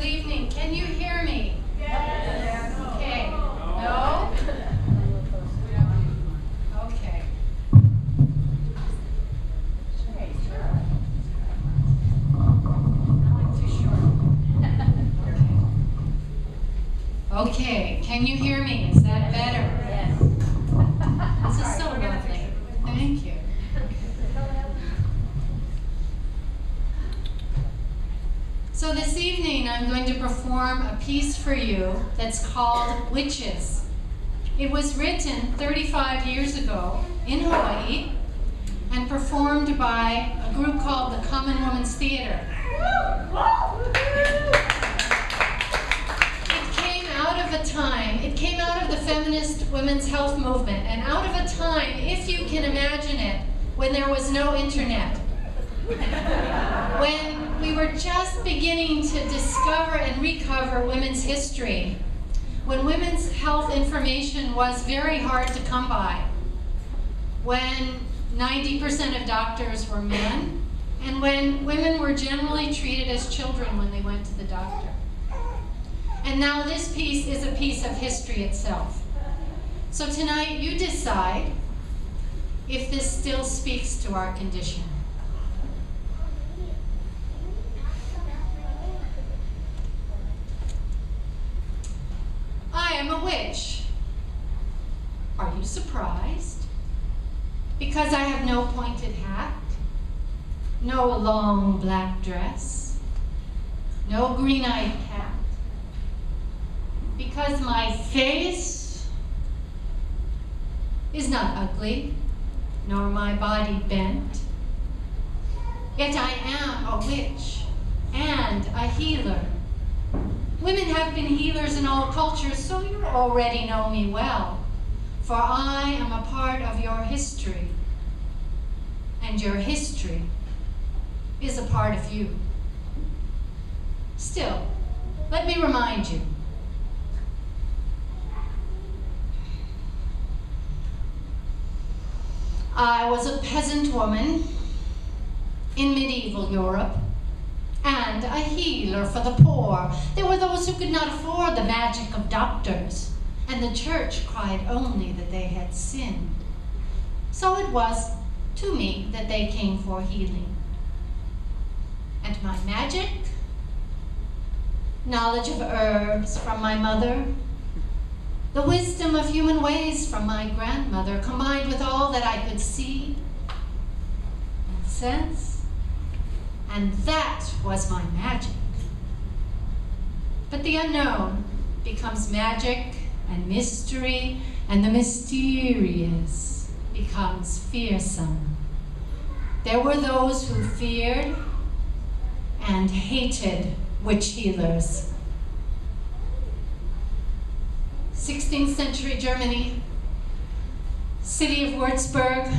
Good evening. Can you hear me? Yes. Okay. No? Okay. I'm too short. Okay. Can you hear me? Is that better? Yes. This is so lovely. Thank you. So this evening I'm going to perform a piece for you that's called Witches. It was written 35 years ago in Hawaii and performed by a group called the Common Women's Theater. It came out of the feminist women's health movement, and out of a time, if you can imagine it, when there was no internet. When we were just beginning to discover and recover women's history, when women's health information was very hard to come by, when 90% of doctors were men, and when women were generally treated as children when they went to the doctor. And now this piece is a piece of history itself. So tonight you decide if this still speaks to our condition. I am a witch. Are you surprised? Because I have no pointed hat, no long black dress, no green-eyed cat. Because my face is not ugly, nor my body bent. Yet I am a witch and a healer. Women have been healers in all cultures, so you already know me well, for I am a part of your history, and your history is a part of you. Still, let me remind you, I was a peasant woman in medieval Europe, and a healer for the poor. There were those who could not afford the magic of doctors, and the church cried only that they had sinned. So it was to me that they came for healing. And my magic, knowledge of herbs from my mother, the wisdom of human ways from my grandmother, combined with all that I could see and sense, and that was my magic. But the unknown becomes magic and mystery, and the mysterious becomes fearsome. There were those who feared and hated witch healers. 16th century Germany, city of Würzburg,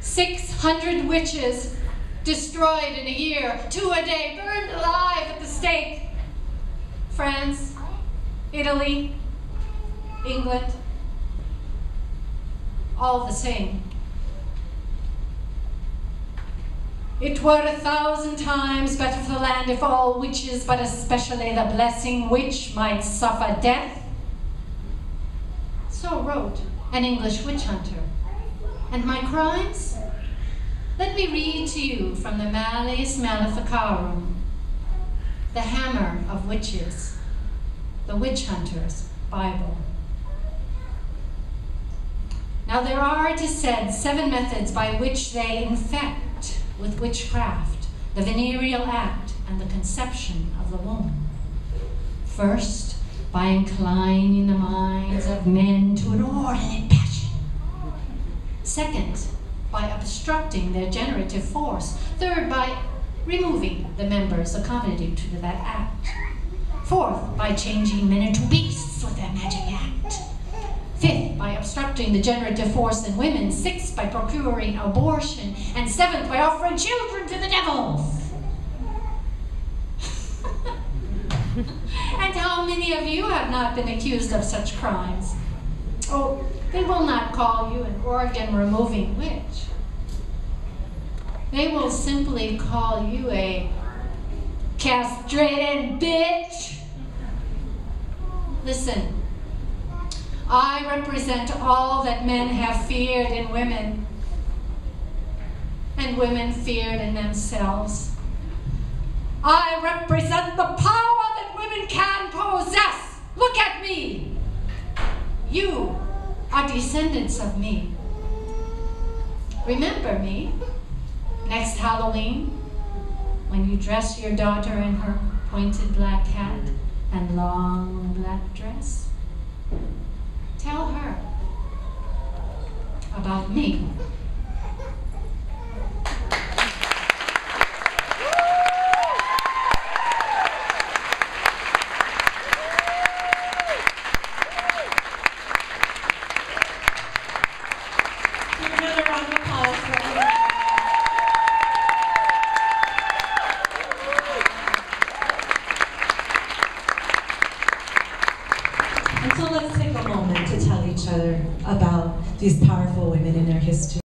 600 witches destroyed in a year, 2 a day, burned alive at the stake. France, Italy, England, all the same. It were 1,000 times better for the land if all witches, but especially the blessing witch, might suffer death. So wrote an English witch hunter. And my crimes? Let me read to you from the Malleus Maleficarum, the hammer of witches, the witch hunter's Bible. Now there are, it is said, 7 methods by which they infect with witchcraft the venereal act and the conception of the womb. First, by inclining the minds of men to inordinate passion. Second, by obstructing their generative force. Third, by removing the members accommodating to that act. Fourth, by changing men into beasts with their magic act. Fifth, by obstructing the generative force in women. Sixth, by procuring abortion. And seventh, by offering children to the devil. And how many of you have not been accused of such crimes? Oh, they will not call you an organ-removing witch. They will simply call you a castrated bitch. Listen, I represent all that men have feared in women, and women feared in themselves. I represent the power that women can possess. Look at me. You are descendants of me. Remember me next Halloween when you dress your daughter in her pointed black hat and long black dress. Tell her about me. Another round of applause for her. And so let's take a moment to tell each other about these powerful women in our history.